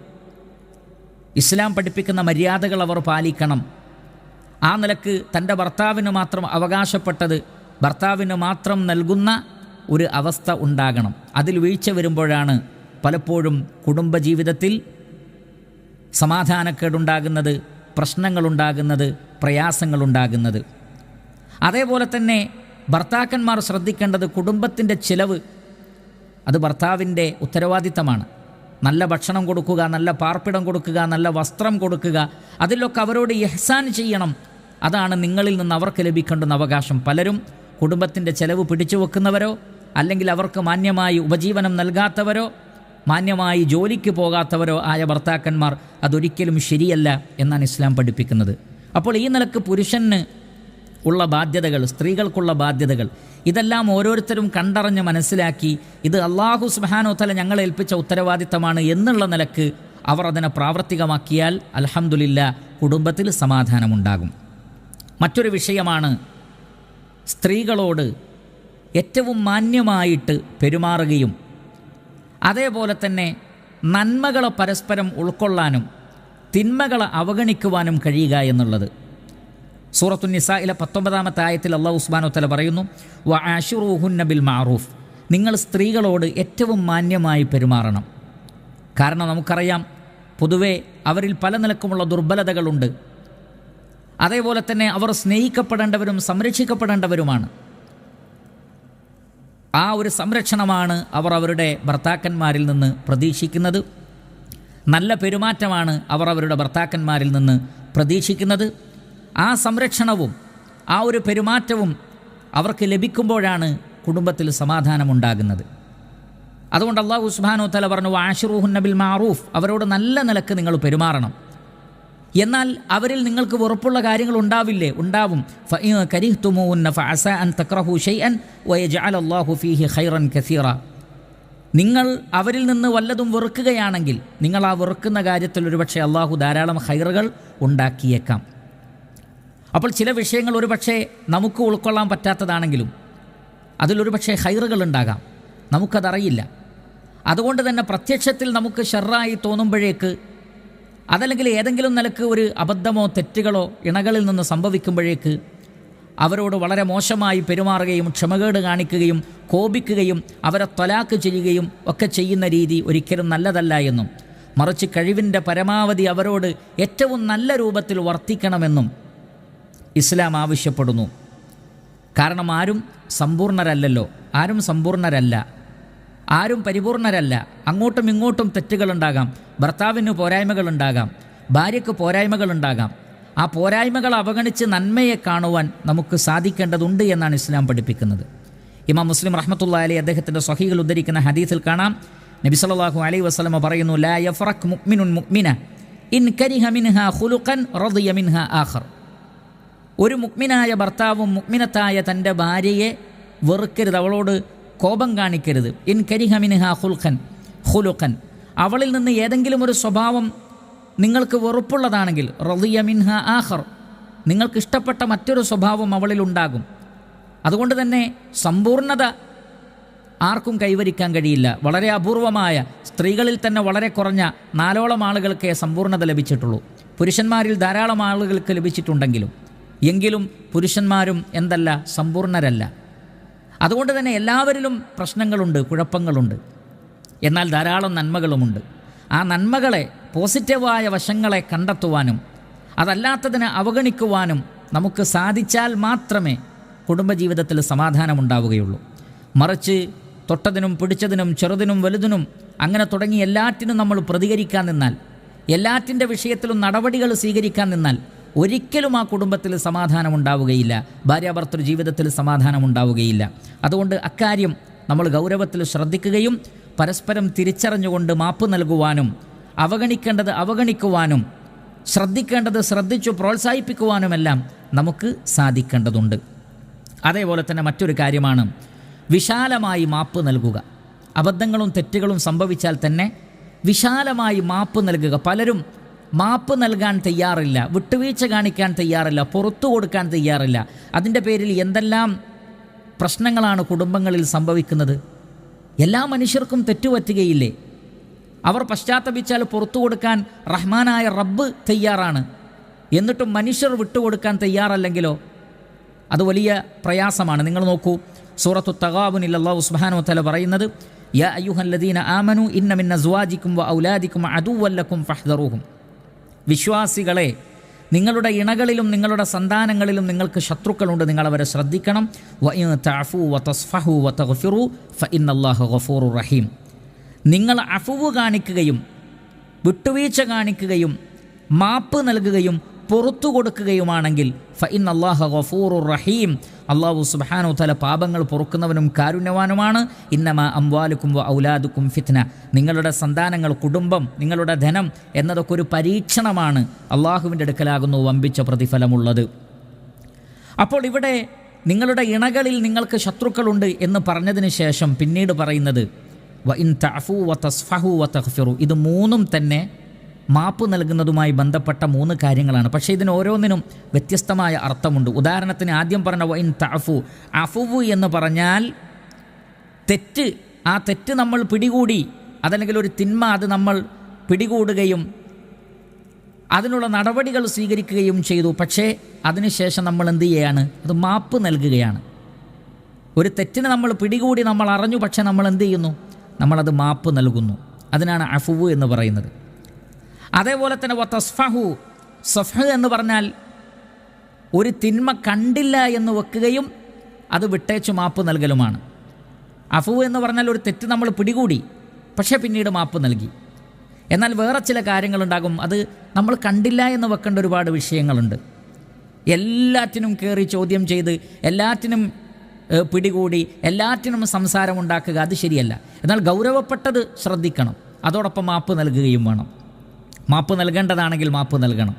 ഇസ്ലാം പഠിപ്പിക്കുന്ന മര്യാദകൾ അവർ പാലിക്കണം. ആ നിലക്ക് തൻ്റെ ഭർത്താവിന് മാത്രം അവകാശപ്പെട്ടത് ഭർത്താവിന് മാത്രം നൽകുന്ന ഒരു അവസ്ഥ ഉണ്ടാകണം. അതിൽ വീഴ്ച വരുമ്പോഴാണ് പലപ്പോഴും കുടുംബജീവിതത്തിൽ സമാധാനക്കേടുണ്ടാകുന്നത്, പ്രശ്നങ്ങളുണ്ടാകുന്നത്, പ്രയാസങ്ങളുണ്ടാകുന്നത്. അതേപോലെ തന്നെ ഭർത്താക്കന്മാർ ശ്രദ്ധിക്കേണ്ടത് കുടുംബത്തിൻ്റെ ചിലവ് അത് ഭർത്താവിൻ്റെ ഉത്തരവാദിത്തമാണ്. നല്ല ഭക്ഷണം കൊടുക്കുക, നല്ല പാർപ്പിടം കൊടുക്കുക, നല്ല വസ്ത്രം കൊടുക്കുക, അതിലൊക്കെ അവരോട് ഇഹ്സാൻ ചെയ്യണം. അതാണ് നിങ്ങളിൽ നിന്ന് അവർക്ക് ലഭിക്കേണ്ടുന്ന അവകാശം. പലരും കുടുംബത്തിൻ്റെ ചിലവ് പിടിച്ചു വെക്കുന്നവരോ അല്ലെങ്കിൽ അവർക്ക് മാന്യമായി ഉപജീവനം നൽകാത്തവരോ മാന്യമായി ജോലിക്ക് പോകാത്തവരോ ആയ ഭർത്താക്കന്മാർ, അതൊരിക്കലും ശരിയല്ല എന്നാണ് ഇസ്ലാം പഠിപ്പിക്കുന്നത്. അപ്പോൾ ഈ നിലക്ക് പുരുഷന് ഉള്ള ബാധ്യതകൾ, സ്ത്രീകൾക്കുള്ള ബാധ്യതകൾ, ഇതെല്ലാം ഓരോരുത്തരും കണ്ടറിഞ്ഞ് മനസ്സിലാക്കി ഇത് അല്ലാഹു സുബ്ഹാനഹു വ തആല ഞങ്ങളെ ഏൽപ്പിച്ച ഉത്തരവാദിത്തമാണ് എന്നുള്ള നിലക്ക് അവർ അതിനെ പ്രാവർത്തികമാക്കിയാൽ അൽഹംദുലില്ലാ കുടുംബത്തിൽ സമാധാനമുണ്ടാകും. മറ്റൊരു വിഷയമാണ് സ്ത്രീകളോട് ഏറ്റവും മാന്യമായിട്ട് പെരുമാറുകയും അതേപോലെ തന്നെ നന്മകളെ പരസ്പരം ഉൾക്കൊള്ളാനും തിന്മകളെ അവഗണിക്കുവാനും കഴിയുക എന്നുള്ളത്. സൂറത്തുൻ നിസായിലെ 19-ാമത്തെ ആയത്തിൽ അല്ലാഹു സുബ്ഹാനഹു വ തആല പറയുന്നു, വഅശിറൂഹുന്ന ബിൽ മഅറൂഫ്, നിങ്ങൾ സ്ത്രീകളോട് ഏറ്റവും മാന്യമായി പെരുമാറണം. കാരണം നമുക്കറിയാം, പൊതുവേ അവരിൽ പല നിലക്കുമുള്ള ദുർബലതകളുണ്ട്. അതേപോലെ തന്നെ അവർ സ്നേഹിക്കപ്പെടേണ്ടവരും സംരക്ഷിക്കപ്പെടേണ്ടവരുമാണ്. ആ ഒരു സംരക്ഷണമാണ് അവർ അവരുടെ ഭർത്താക്കന്മാരിൽ നിന്ന് പ്രതീക്ഷിക്കുന്നത്. നല്ല പെരുമാറ്റമാണ് അവർ അവരുടെ ഭർത്താക്കന്മാരിൽ നിന്ന് പ്രതീക്ഷിക്കുന്നത്. ആ സംരക്ഷണവും ആ ഒരു പെരുമാറ്റവും അവർക്ക് ലഭിക്കുമ്പോഴാണ് കുടുംബത്തിൽ സമാധാനമുണ്ടാകുന്നത്. അതുകൊണ്ട് അല്ലാഹു സുബ്ഹാനഹു വ തആല പറഞ്ഞു, വഅശിറൂഹുന്ന ബിൽ മഅറൂഫ്, അവരോട് നല്ല നിലക്ക് നിങ്ങൾ പെരുമാറണം. എന്നാൽ അവരിൽ നിങ്ങൾക്ക് വെറുപ്പുള്ള കാര്യങ്ങൾ ഉണ്ടാവില്ലേ? ഉണ്ടാവും. ഫഇൻ കരിഹ്തുമൂഹുന്ന ഫഅസാ അൻ തക്റഹു ശൈഅൻ വയജ്അലല്ലാഹു ഫീഹി ഖൈറൻ കസീറ. നിങ്ങൾ അവരിൽ നിന്ന് വല്ലതും വെറുക്കുകയാണെങ്കിൽ നിങ്ങൾ ആ വെറുക്കുന്ന കാര്യത്തിൽ ഒരുപക്ഷെ അള്ളാഹു ധാരാളം ഖൈറുകൾ ഉണ്ടാക്കിയേക്കാം. അപ്പോൾ ചില വിഷയങ്ങൾ ഒരുപക്ഷെ നമുക്ക് ഉൾക്കൊള്ളാൻ പറ്റാത്തതാണെങ്കിലും അതിലൊരു പക്ഷേ ഖൈറുകൾ ഉണ്ടാകാം, നമുക്കതറിയില്ല. അതുകൊണ്ട് തന്നെ പ്രത്യക്ഷത്തിൽ നമുക്ക് ഷർറായി തോന്നുമ്പോഴേക്ക്, അതല്ലെങ്കിൽ ഏതെങ്കിലും നിലക്ക് ഒരു അബദ്ധമോ തെറ്റുകളോ ഇണകളിൽ നിന്ന് സംഭവിക്കുമ്പോഴേക്ക് അവരോട് വളരെ മോശമായി പെരുമാറുകയും ക്ഷമകേട് കാണിക്കുകയും കോപിക്കുകയും അവരെ ത്വലാക്ക് ചെയ്യുകയും ഒക്കെ ചെയ്യുന്ന രീതി ഒരിക്കലും നല്ലതല്ല എന്നും മറിച്ച് കഴിവിൻ്റെ പരമാവധി അവരോട് ഏറ്റവും നല്ല രൂപത്തിൽ വർത്തിക്കണമെന്നും ഇസ്ലാം ആവശ്യപ്പെടുന്നു. കാരണം ആരും സമ്പൂർണ്ണരല്ലല്ലോ, ആരും സമ്പൂർണ്ണരല്ല, ആരും പരിപൂർണരല്ല. അങ്ങോട്ടും ഇങ്ങോട്ടും തെറ്റുകളുണ്ടാകാം, ഭർത്താവിന് പോരായ്മകളുണ്ടാകാം, ഭാര്യയ്ക്ക് പോരായ്മകളുണ്ടാകാം. ആ പോരായ്മകൾ അവഗണിച്ച് നന്മയെ കാണുവാൻ നമുക്ക് സാധിക്കേണ്ടതുണ്ട് എന്നാണ് ഇസ്ലാം പഠിപ്പിക്കുന്നത്. ഇമാം മുസ്ലിം റഹ്മത്തുള്ളാഹി അലൈഹി അദ്ദേഹത്തിൻ്റെ സ്വഹീഹിൽ ഉദ്ധരിക്കുന്ന ഹദീസിൽ കാണാം, നബി സല്ലല്ലാഹു അലൈഹി വസല്ലമ പറയുന്നു, ലാ യഫ്റഖ് മുഅ്മിനുൻ മുഅ്മിന ഇൻ കരിഹ മിൻഹാ ഖുലുഖൻ റദിയ മിൻഹാ ആഖർ. ഒരു മുഅ്മിനായ ഭർത്താവും മുഅ്മിനത്തായ തൻ്റെ ഭാര്യയെ വെറുക്കരുത്, അവളോട് കോപം കാണിക്കരുത്. ഇൻ കരിഹ മിൻഹാ ഖുലുഖൻ, അവളിൽ നിന്ന് ഏതെങ്കിലും ഒരു സ്വഭാവം നിങ്ങൾക്ക് വെറുപ്പുള്ളതാണെങ്കിൽ റദിയ മിൻഹ ആഖർ, നിങ്ങൾക്ക് ഇഷ്ടപ്പെട്ട മറ്റൊരു സ്വഭാവം അവളിലുണ്ടാകും. അതുകൊണ്ട് തന്നെ സമ്പൂർണ്ണത ആർക്കും കൈവരിക്കാൻ കഴിയില്ല. വളരെ അപൂർവമായ, സ്ത്രീകളിൽ തന്നെ വളരെ കുറഞ്ഞ 4ഓളം ആളുകൾക്കേ സമ്പൂർണ്ണത ലഭിച്ചിട്ടുള്ളൂ. പുരുഷന്മാരിൽ ധാരാളം ആളുകൾക്ക് ലഭിച്ചിട്ടുണ്ടെങ്കിലും എങ്കിലും പുരുഷന്മാരും എന്തല്ല, സമ്പൂർണ്ണരല്ല. അതുകൊണ്ട് തന്നെ എല്ലാവരിലും പ്രശ്നങ്ങളുണ്ട്, കുഴപ്പങ്ങളുണ്ട്. എന്നാൽ ധാരാളം നന്മകളുമുണ്ട്. ആ നന്മകളെ, പോസിറ്റീവായ വശങ്ങളെ കണ്ടെത്തുവാനും അതല്ലാത്തതിനെ അവഗണിക്കുവാനും നമുക്ക് സാധിച്ചാൽ മാത്രമേ കുടുംബജീവിതത്തിൽ സമാധാനമുണ്ടാവുകയുള്ളൂ. മറിച്ച് തൊട്ടതിനും പിടിച്ചതിനും ചെറുതിനും വലുതിനും അങ്ങനെ തുടങ്ങി എല്ലാറ്റിനും നമ്മൾ പ്രതികരിക്കാൻ നിന്നാൽ, എല്ലാറ്റിൻ്റെ വിഷയത്തിലും നടപടികൾ സ്വീകരിക്കാൻ നിന്നാൽ ഒരിക്കലും ആ കുടുംബത്തിൽ സമാധാനമുണ്ടാവുകയില്ല, ഭാര്യാഭർത്തൃ ജീവിതത്തിൽ സമാധാനമുണ്ടാവുകയില്ല. അതുകൊണ്ട് അക്കാര്യം നമ്മൾ ഗൗരവത്തിൽ ശ്രദ്ധിക്കുകയും പരസ്പരം തിരിച്ചറിഞ്ഞുകൊണ്ട് മാപ്പ് നൽകുവാനും അവഗണിക്കേണ്ടത് അവഗണിക്കുവാനും ശ്രദ്ധിക്കേണ്ടത് ശ്രദ്ധിച്ചു പ്രോത്സാഹിപ്പിക്കുവാനുമെല്ലാം നമുക്ക് സാധിക്കേണ്ടതുണ്ട്. അതേപോലെ തന്നെ മറ്റൊരു കാര്യമാണ് വിശാലമായി മാപ്പ് നൽകുക. അബദ്ധങ്ങളും തെറ്റുകളും സംഭവിച്ചാൽ തന്നെ വിശാലമായി മാപ്പ് നൽകുക. പലരും മാപ്പ് നൽകാൻ തയ്യാറില്ല, വിട്ടുവീഴ്ച കാണിക്കാൻ തയ്യാറില്ല, പുറത്തു കൊടുക്കാൻ തയ്യാറില്ല. അതിൻ്റെ പേരിൽ എന്തെല്ലാം പ്രശ്നങ്ങളാണ് കുടുംബങ്ങളിൽ സംഭവിക്കുന്നത്. എല്ലാ മനുഷ്യർക്കും തെറ്റുപറ്റുകയില്ലേ? അവർ പശ്ചാത്തപിച്ചാൽ പുറത്തു കൊടുക്കാൻ റഹ്മാനായ റബ്ബ് തയ്യാറാണ്. എന്നിട്ടും മനുഷ്യർ വിട്ടുകൊടുക്കാൻ തയ്യാറല്ലെങ്കിലോ അത് വലിയ പ്രയാസമാണ്. നിങ്ങൾ നോക്കൂ, സൂറത്തു തഗാബുനിൽ അല്ലാഹു സുബ്ഹാനഹു വ തആല പറയുന്നത്, യാ അയ്യുഹല്ലദീന ആമനു ഇന്ന മിൻ അസ്വാജിക്കും വ ഔലാദിക്കും അദുവ്വൻ ലക്കും ഫഹ്ദറൂഹും. വിശ്വാസികളെ, നിങ്ങളുടെ ഇണകളിലും നിങ്ങളുടെ സന്താനങ്ങളിലും നിങ്ങൾക്ക് ശത്രുക്കളുണ്ട്, നിങ്ങളവരെ ശ്രദ്ധിക്കണം. വ ഇൻ തഅഫു വ തസ്ഫഹു വ തഗ്ഫിറു ഫഇന്നല്ലാഹ ഗഫൂറുർ റഹീം. നിങ്ങൾ അഫുവ് കാണിക്കുകയും വിട്ടുവീഴ്ച കാണിക്കുകയും മാപ്പ് നൽകുകയും പുറത്തു കൊടുക്കുകയുമാണെങ്കിൽ ഫഇന്നല്ലാഹ ഗഫൂറുർ റഹീം, അല്ലാഹു സുബ്ഹാനഹു വ തആല പാപങ്ങൾ പൊറുക്കുന്നവനും കാരുണ്യവാനുമാണ്. ഇന്നമാ അംവാലുക്കും വ ഔലാദുക്കും ഫിത്ന. നിങ്ങളുടെ സന്താനങ്ങൾ, കുടുംബം, നിങ്ങളുടെ ധനം എന്നതൊക്കെ ഒരു പരീക്ഷണമാണ്. അള്ളാഹുവിൻ്റെ അടുക്കലാകുന്നു വമ്പിച്ച പ്രതിഫലമുള്ളത്. അപ്പോൾ ഇവിടെ നിങ്ങളുടെ ഇണകളിൽ നിങ്ങൾക്ക് ശത്രുക്കളുണ്ട് എന്ന് പറഞ്ഞതിന് ശേഷം പിന്നീട് പറയുന്നത് വ ഇൻ തഅഫു വ തസ്ഫഹു വ തഗ്ഫിറു. ഇത് മൂന്നും തന്നെ മാപ്പ് നൽകുന്നതുമായി ബന്ധപ്പെട്ട 3 കാര്യങ്ങളാണ്. പക്ഷേ ഇതിന് ഓരോന്നിനും വ്യത്യസ്തമായ അർത്ഥമുണ്ട്. ഉദാഹരണത്തിന് ആദ്യം പറഞ്ഞ വ ഇൻ തഅഫു, അഫുവ് എന്ന് പറഞ്ഞാൽ തെറ്റ്, ആ തെറ്റ് നമ്മൾ പിടികൂടി, അതല്ലെങ്കിൽ ഒരു തിന്മ അത് നമ്മൾ പിടികൂടുകയും അതിനുള്ള നടപടികൾ സ്വീകരിക്കുകയും ചെയ്തു. പക്ഷേ അതിനുശേഷം നമ്മൾ എന്ത് ചെയ്യുകയാണ്? അത് മാപ്പ് നൽകുകയാണ്. ഒരു തെറ്റിന് നമ്മൾ പിടികൂടി, നമ്മൾ അറിഞ്ഞു, പക്ഷേ നമ്മൾ എന്ത് ചെയ്യുന്നു? നമ്മളത് മാപ്പ് നൽകുന്നു. അതിനാണ് അഫുവ് എന്ന് പറയുന്നത്. അതേപോലെ തന്നെ തസ്ഫഹു, സഫഹ് എന്ന് പറഞ്ഞാൽ ഒരു തിന്മ കണ്ടില്ല എന്ന് വെക്കുകയും അത് വിട്ടേച്ചു മാപ്പ് നൽകലുമാണ്. അഫുവ് എന്ന് പറഞ്ഞാൽ ഒരു തെറ്റ് നമ്മൾ പിടികൂടി, പക്ഷേ പിന്നീട് മാപ്പ് നൽകി. എന്നാൽ വേറെ ചില കാര്യങ്ങളുണ്ടാകും, അത് നമ്മൾ കണ്ടില്ല എന്ന് വെക്കേണ്ട ഒരുപാട് വിഷയങ്ങളുണ്ട്. എല്ലാറ്റിനും കയറി ചോദ്യം ചെയ്ത്, എല്ലാറ്റിനും പിടികൂടി, എല്ലാറ്റിനും സംസാരമുണ്ടാക്കുക, അത് ശരിയല്ല. എന്നാൽ ഗൗരവപ്പെട്ടത് ശ്രദ്ധിക്കണം, അതോടൊപ്പം മാപ്പ് നൽകുകയും വേണം. മാപ്പ് നൽകേണ്ടതാണെങ്കിൽ മാപ്പ് നൽകണം.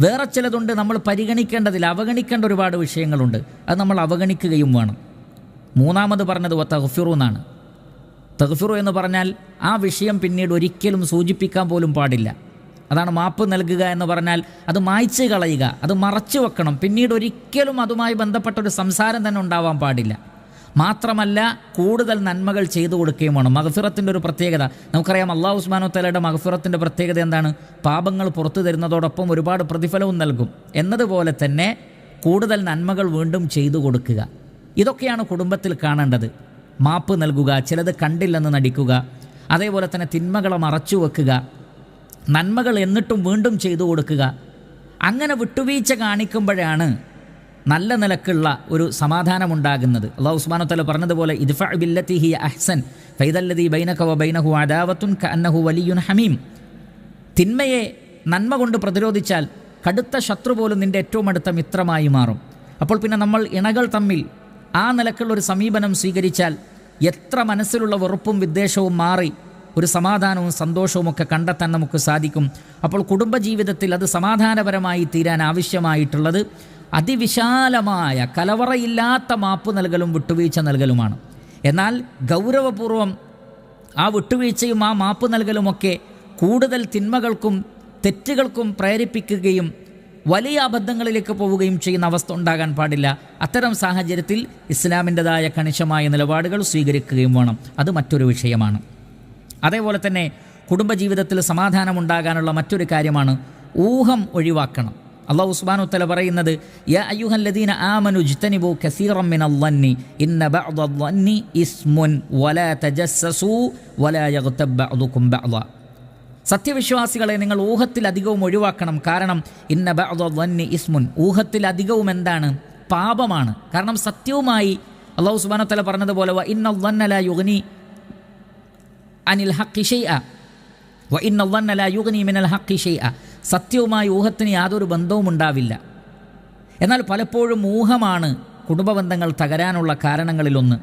വേറെ ചിലതുണ്ട് നമ്മൾ പരിഗണിക്കേണ്ടതില്ല, അവഗണിക്കേണ്ട ഒരുപാട് വിഷയങ്ങളുണ്ട്, അത് നമ്മൾ അവഗണിക്കുകയും വേണം. മൂന്നാമത് പറഞ്ഞത് തഗ്ഫിറു എന്നാണ്. തഗ്ഫിറു എന്ന് പറഞ്ഞാൽ ആ വിഷയം പിന്നീട് ഒരിക്കലും സൂചിപ്പിക്കാൻ പോലും പാടില്ല. അതാണ് മാപ്പ് നൽകുക എന്ന് പറഞ്ഞാൽ അത് മായ്ച്ച് കളയുക, അത് മറച്ചു വെക്കണം. പിന്നീട് ഒരിക്കലും അതുമായി ബന്ധപ്പെട്ടൊരു സംസാരം തന്നെ ഉണ്ടാവാൻ പാടില്ല. മാത്രമല്ല കൂടുതൽ നന്മകൾ ചെയ്തു കൊടുക്കുകയും വേണം. മഗ്ഫിറത്തിൻ്റെ ഒരു പ്രത്യേകത നമുക്കറിയാം. അല്ലാഹു സുബ്ഹാനഹു വ തആലയുടെ മഗ്ഫിറത്തിൻ്റെ പ്രത്യേകത എന്താണ്? പാപങ്ങൾ പുറത്തു തരുന്നതോടൊപ്പം ഒരുപാട് പ്രതിഫലവും നൽകും. എന്നതുപോലെ തന്നെ കൂടുതൽ നന്മകൾ വീണ്ടും ചെയ്തു കൊടുക്കുക. ഇതൊക്കെയാണ് കുടുംബത്തിൽ കാണേണ്ടത്. മാപ്പ് നൽകുക, ചിലത് കണ്ടില്ലെന്ന് നടിക്കുക, അതേപോലെ തന്നെ തിന്മകളെ മറച്ചു വെക്കുക, നന്മകൾ എന്നിട്ടും വീണ്ടും ചെയ്തു കൊടുക്കുക. അങ്ങനെ വിട്ടുവീഴ്ച കാണിക്കുമ്പോഴാണ് നല്ല നിലക്കുള്ള ഒരു സമാധാനമുണ്ടാകുന്നത്. അല്ലാഹു സുബ്ഹാനഹു വ തആല പറഞ്ഞതുപോലെ ഇദ്ഫഅ ബില്ലതി ഹിയ അഹ്സൻ ഫൈദല്ലദീ ബൈനക വ ബൈനഹു അദാവത്തുൻ കഅന്നഹു വലിയ്യുൻ ഹമീം. തിന്മയെ നന്മ കൊണ്ട് പ്രതിരോധിച്ചാൽ കടുത്ത ശത്രു പോലും നിൻ്റെ ഏറ്റവും അടുത്ത മിത്രമായി മാറും. അപ്പോൾ പിന്നെ നമ്മൾ ഇണകൾ തമ്മിൽ ആ നിലക്കുള്ളൊരു സമീപനം സ്വീകരിച്ചാൽ എത്ര മനസ്സിലുള്ള വെറുപ്പും വിദ്വേഷവും മാറി ഒരു സമാധാനവും സന്തോഷവും ഒക്കെ കണ്ടെത്താൻ നമുക്ക് സാധിക്കും. അപ്പോൾ കുടുംബജീവിതത്തിൽ അത് സമാധാനപരമായി തീരാൻ ആവശ്യമായിട്ടുള്ളത് അതിവിശാലമായ കലവറയില്ലാത്ത മാപ്പ് നൽകലും വിട്ടുവീഴ്ച നൽകലുമാണ്. എന്നാൽ ഗൗരവപൂർവം ആ വിട്ടുവീഴ്ചയും ആ മാപ്പ് നൽകലുമൊക്കെ കൂടുതൽ തിന്മകൾക്കും തെറ്റുകൾക്കും പ്രേരിപ്പിക്കുകയും വലിയ അബദ്ധങ്ങളിലേക്ക് പോവുകയും ചെയ്യുന്ന അവസ്ഥ ഉണ്ടാകാൻ പാടില്ല. അത്തരം സാഹചര്യത്തിൽ ഇസ്ലാമിൻ്റെതായ കണിശമായ നിലപാടുകൾ സ്വീകരിക്കുകയും വേണം. അത് മറ്റൊരു വിഷയമാണ്. അതേപോലെ തന്നെ കുടുംബജീവിതത്തിൽ സമാധാനമുണ്ടാകാനുള്ള മറ്റൊരു കാര്യമാണ് ഊഹം ഒഴിവാക്കണം. അല്ലാഹു സുബ്ഹാനഹു വ തആല പറയുന്നത് യാ അയ്യുഹല്ലദീന ആമനു ഇജ്തനിബൂ കസീറൻ മിനൽ-ളന്നി ഇന്ന ബഅദ-ളന്നി ഇസ്മുൻ വലാ തജസ്സസൂ വലാ യഗ്തബ് ബഅദുകും ബഅദ. സത്യവിശ്വാസികളെ, നിങ്ങൾ ഊഹത്തിലധികവും ഒഴിവാക്കണം. കാരണം ഇന്ന ബഅദ-ളന്നി ഇസ്മുൻ, ഊഹത്തിലധികവും എന്താണ്? പാപമാണ്. കാരണം സത്യവുമായി അല്ലാഹു സുബ്ഹാനഹു വ തആല പറഞ്ഞതുപോലെ വ ഇന്നൽ-ളന്ന ലാ യുഗ്നി അനിൽ ഹഖി ഷൈഅ വ ഇന്നൽ-ളന്ന ലാ യുഗ്നി മിനൽ ഹഖി ഷൈഅ. സത്യവുമായി ഊഹത്തിന് യാതൊരു ബന്ധവും ഉണ്ടാവില്ല. എന്നാൽ പലപ്പോഴും ഊഹമാണ് കുടുംബബന്ധങ്ങൾ തകരാനുള്ള കാരണങ്ങളിലൊന്ന്.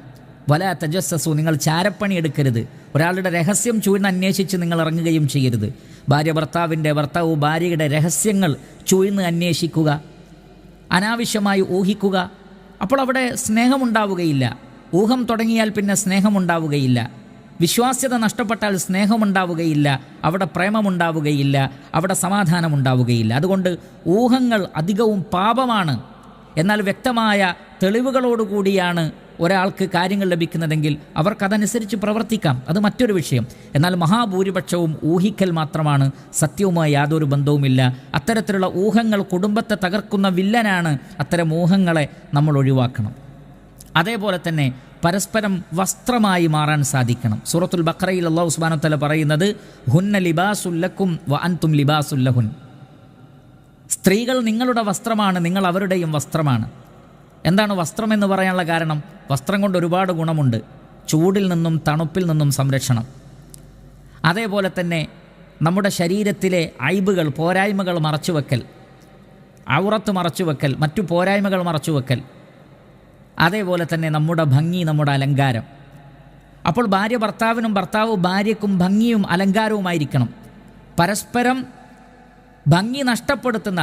വലാ തജസ്സസു, നിങ്ങൾ ചാരപ്പണി എടുക്കരുത്. ഒരാളുടെ രഹസ്യം ചൂഴ്ന്ന് അന്വേഷിച്ച് നിങ്ങൾ ഇറങ്ങുകയും ചെയ്യരുത്. ഭർത്താവ് ഭാര്യയുടെ രഹസ്യങ്ങൾ ചൂഴ്ന്ന് അന്വേഷിക്കുക, അനാവശ്യമായി ഊഹിക്കുക. അപ്പോൾ അവിടെ സ്നേഹമുണ്ടാവുകയില്ല. ഊഹം തുടങ്ങിയാൽ പിന്നെ സ്നേഹമുണ്ടാവുകയില്ല. വിശ്വാസ്യത നഷ്ടപ്പെട്ടാൽ സ്നേഹമുണ്ടാവുകയില്ല, അവിടെ പ്രേമമുണ്ടാവുകയില്ല, അവിടെ സമാധാനമുണ്ടാവുകയില്ല. അതുകൊണ്ട് ഊഹങ്ങൾ അധികവും പാപമാണ്. എന്നാൽ വ്യക്തമായ തെളിവുകളോടുകൂടിയാണ് ഒരാൾക്ക് കാര്യങ്ങൾ ലഭിക്കുന്നതെങ്കിൽ അവർക്കതനുസരിച്ച് പ്രവർത്തിക്കാം. അത് മറ്റൊരു വിഷയം. എന്നാൽ മഹാഭൂരിപക്ഷവും ഊഹിക്കൽ മാത്രമാണ്, സത്യവുമായി യാതൊരു ബന്ധവുമില്ല. അത്തരത്തിലുള്ള ഊഹങ്ങൾ കുടുംബത്തെ തകർക്കുന്ന വില്ലനാണ്. അത്തരം ഊഹങ്ങളെ നമ്മൾ ഒഴിവാക്കണം. അതേപോലെ തന്നെ പരസ്പരം വസ്ത്രമായി മാറാൻ സാധിക്കണം. സൂറത്തുൽ ബഖറയിൽ അല്ലാഹു സുബ്ഹാനഹു വ തആല പറയുന്നത് ഹുന്ന ലിബാസുൽ ലക്കും വ അൻതും ലിബാസുൽ ലഹുൻ. സ്ത്രീകൾ നിങ്ങളുടെ വസ്ത്രമാണ്, നിങ്ങൾ അവരുടെയും വസ്ത്രമാണ്. എന്താണ് വസ്ത്രം എന്ന് പറയാനുള്ള കാരണം? വസ്ത്രം കൊണ്ട് ഒരുപാട് ഗുണമുണ്ട്. ചൂടിൽ നിന്നും തണുപ്പിൽ നിന്നും സംരക്ഷണം. അതേപോലെ തന്നെ നമ്മുടെ ശരീരത്തിലെ ഐബുകൾ, പോരായ്മകൾ മറച്ചുവെക്കൽ, ഔറത്ത് മറച്ചുവെക്കൽ, മറ്റു പോരായ്മകൾ മറച്ചുവെക്കൽ. അതേപോലെ തന്നെ നമ്മുടെ ഭംഗി, നമ്മുടെ അലങ്കാരം. അപ്പോൾ ഭാര്യ ഭർത്താവിനും ഭർത്താവ് ഭാര്യയ്ക്കും ഭംഗിയും അലങ്കാരവുമായിരിക്കണം. പരസ്പരം ഭംഗി നഷ്ടപ്പെടുത്തുന്ന,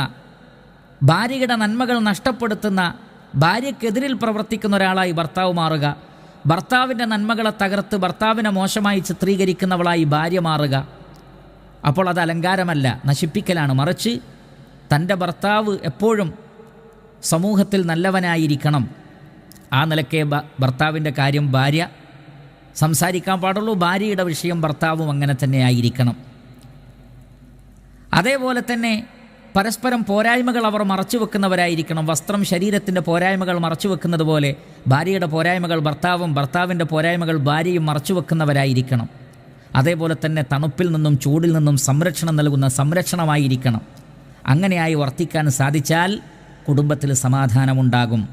ഭാര്യയുടെ നന്മകൾ നഷ്ടപ്പെടുത്തുന്ന, ഭാര്യയ്ക്കെതിരിൽ പ്രവർത്തിക്കുന്ന ഒരാളായി ഭർത്താവ് മാറുക. ഭർത്താവിൻ്റെ നന്മകളെ തകർത്ത് ഭർത്താവിനെ മോശമായി ചിത്രീകരിക്കുന്നവളായി ഭാര്യ മാറുക. അപ്പോൾ അത് അലങ്കാരമല്ല, നശിപ്പിക്കലാണ്. മറിച്ച് തൻ്റെ ഭർത്താവ് എപ്പോഴും സമൂഹത്തിൽ നല്ലവനായിരിക്കണം. ആ നിലയ്ക്ക് ഭർത്താവിൻ്റെ കാര്യം ഭാര്യ സംസാരിക്കാൻ പാടുള്ളൂ. ഭാര്യയുടെ വിഷയം ഭർത്താവും അങ്ങനെ തന്നെ ആയിരിക്കണം. അതേപോലെ തന്നെ പരസ്പരം പോരായ്മകൾ അവർ മറച്ചു വെക്കുന്നവരായിരിക്കണം. വസ്ത്രം ശരീരത്തിൻ്റെ പോരായ്മകൾ മറച്ചു വെക്കുന്നത് പോലെ ഭാര്യയുടെ പോരായ്മകൾ ഭർത്താവും, ഭർത്താവിൻ്റെ പോരായ്മകൾ ഭാര്യയും മറച്ചു വെക്കുന്നവരായിരിക്കണം. അതേപോലെ തന്നെ തണുപ്പിൽ നിന്നും ചൂടിൽ നിന്നും സംരക്ഷണം നൽകുന്ന സംരക്ഷണമായിരിക്കണം. അങ്ങനെയായി വർത്തിക്കാൻ സാധിച്ചാൽ കുടുംബത്തിൽ സമാധാനമുണ്ടാകും.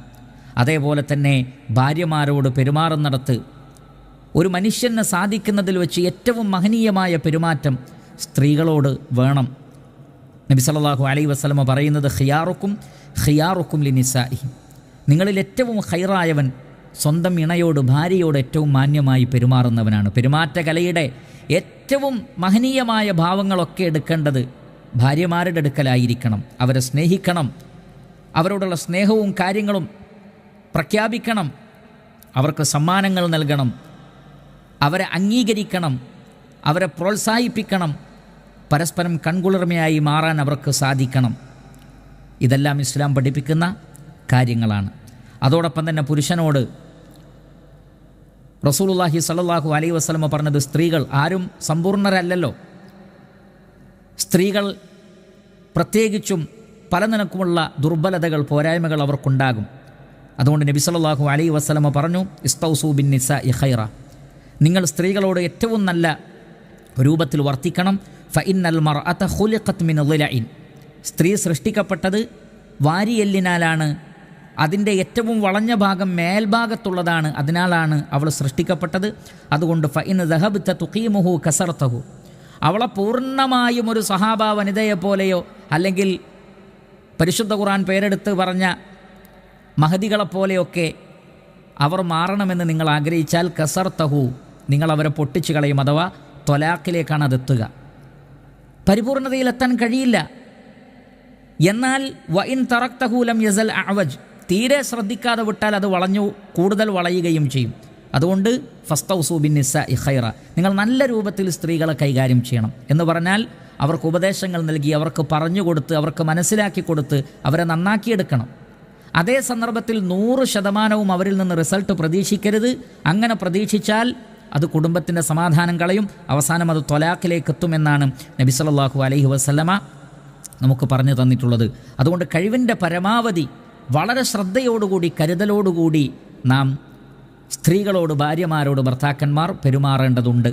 അതേപോലെ തന്നെ ഭാര്യമാരോട് പെരുമാറുന്നിടത്ത് ഒരു മനുഷ്യന് സാധിക്കുന്നതിൽ വെച്ച് ഏറ്റവും മഹനീയമായ പെരുമാറ്റം സ്ത്രീകളോട് വേണം. നബി സല്ലല്ലാഹു അലൈഹി വസല്ലമ പറയുന്നത് ഖിയാറുക്കും ലിനിസാഇഹിം, നിങ്ങളിൽ ഏറ്റവും ഖൈറായവൻ സ്വന്തം ഇണയോട്, ഭാര്യയോട് ഏറ്റവും മാന്യമായി പെരുമാറുന്നവനാണ്. പെരുമാറ്റ കലയുടെ ഏറ്റവും മഹനീയമായ ഭാവങ്ങളൊക്കെ എടുക്കേണ്ടത് ഭാര്യമാരുടെ അടുക്കലായിരിക്കണം. അവരെ സ്നേഹിക്കണം, അവരോടുള്ള സ്നേഹവും കാര്യങ്ങളും പ്രഖ്യാപിക്കണം, അവർക്ക് സമ്മാനങ്ങൾ നൽകണം, അവരെ അംഗീകരിക്കണം, അവരെ പ്രോത്സാഹിപ്പിക്കണം, പരസ്പരം കൺകുളിർമയായി മാറാൻ അവർക്ക് സാധിക്കണം. ഇതെല്ലാം ഇസ്ലാം പഠിപ്പിക്കുന്ന കാര്യങ്ങളാണ്. അതോടൊപ്പം തന്നെ പുരുഷനോട് റസൂലുള്ളാഹി സ്വല്ലല്ലാഹു അലൈഹി വസല്ലമ പറഞ്ഞത്, സ്ത്രീകൾ ആരും സമ്പൂർണ്ണരല്ലല്ലോ. സ്ത്രീകൾ പ്രത്യേകിച്ചും പല നിലക്കുമുള്ള ദുർബലതകൾ, പോരായ്മകൾ അവർക്കുണ്ടാകും. അതുകൊണ്ട് നബി സല്ലല്ലാഹു അലൈഹി വസല്ലമ പറഞ്ഞു, ഇസ്തൗസൂ ബിൻ നിസാഇ ഖൈറ, നിങ്ങൾ സ്ത്രീകളോട് ഏറ്റവും നല്ല രൂപത്തിൽ വർത്തിക്കണം. ഫഇന്നൽ മർഅത ഖുലിഖത് മിൻ ളിലഇൻ, സ്ത്രീ സൃഷ്ടിക്കപ്പെട്ടത് വാരിയെല്ലിനാലാണ്. അതിൻ്റെ ഏറ്റവും വളഞ്ഞ ഭാഗം മേൽഭാഗത്തുള്ളതാണ്, അതിനാലാണ് അവൾ സൃഷ്ടിക്കപ്പെട്ടത്. അതുകൊണ്ട് ഫഇൻ ദഹബ്ത തുഖീമുഹു കസർതഹു, അവളെ പൂർണ്ണമായും ഒരു സഹാബ വനിതയെപ്പോലെയോ അല്ലെങ്കിൽ പരിശുദ്ധ ഖുർആൻ പേരെടുത്ത് പറഞ്ഞ മഹദികളെപ്പോലെയൊക്കെ അവർ മാറണമെന്ന് നിങ്ങൾ ആഗ്രഹിച്ചാൽ കസർതഹു, നിങ്ങളവരെ പൊട്ടിച്ചു കളയും, അഥവാ ത്വലാഖിലേക്കാണ് അതെത്തുക. പരിപൂർണതയിലെത്താൻ കഴിയില്ല. എന്നാൽ വഇൻ തറക്തഹു ലം യസൽ അഅവജ്, തീരെ ശ്രദ്ധിക്കാതെ വിട്ടാൽ അത് കൂടുതൽ വളയുകയും ചെയ്യും. അതുകൊണ്ട് ഫസ്തൗസൂ ബിൻ നിസാഇ ഖൈറ, നിങ്ങൾ നല്ല രൂപത്തിൽ സ്ത്രീകളെ കൈകാര്യം ചെയ്യണം. എന്ന് പറഞ്ഞാൽ അവർക്ക് ഉപദേശങ്ങൾ നൽകി, അവർക്ക് പറഞ്ഞു കൊടുത്ത്, അവർക്ക് മനസ്സിലാക്കി കൊടുത്ത് അവരെ നന്നാക്കിയെടുക്കണം. അതേ സന്ദർഭത്തിൽ 100% അവരിൽ നിന്ന് റിസൾട്ട് പ്രതീക്ഷിക്കരുത്. അങ്ങനെ പ്രതീക്ഷിച്ചാൽ അത് കുടുംബത്തിൻ്റെ സമാധാനം കളയും, അവസാനം അത് ത്വലാഖിലേക്ക് എത്തുമെന്നാണ് നബി സല്ലല്ലാഹു അലൈഹി വസല്ലമ നമുക്ക് പറഞ്ഞു തന്നിട്ടുള്ളത്. അതുകൊണ്ട് കഴിവിൻ്റെ പരമാവധി വളരെ ശ്രദ്ധയോടുകൂടി, കരുതലോടുകൂടി നാം സ്ത്രീകളോട്, ഭാര്യമാരോട്, ഭർത്താക്കന്മാർ പെരുമാറേണ്ടതുണ്ട്.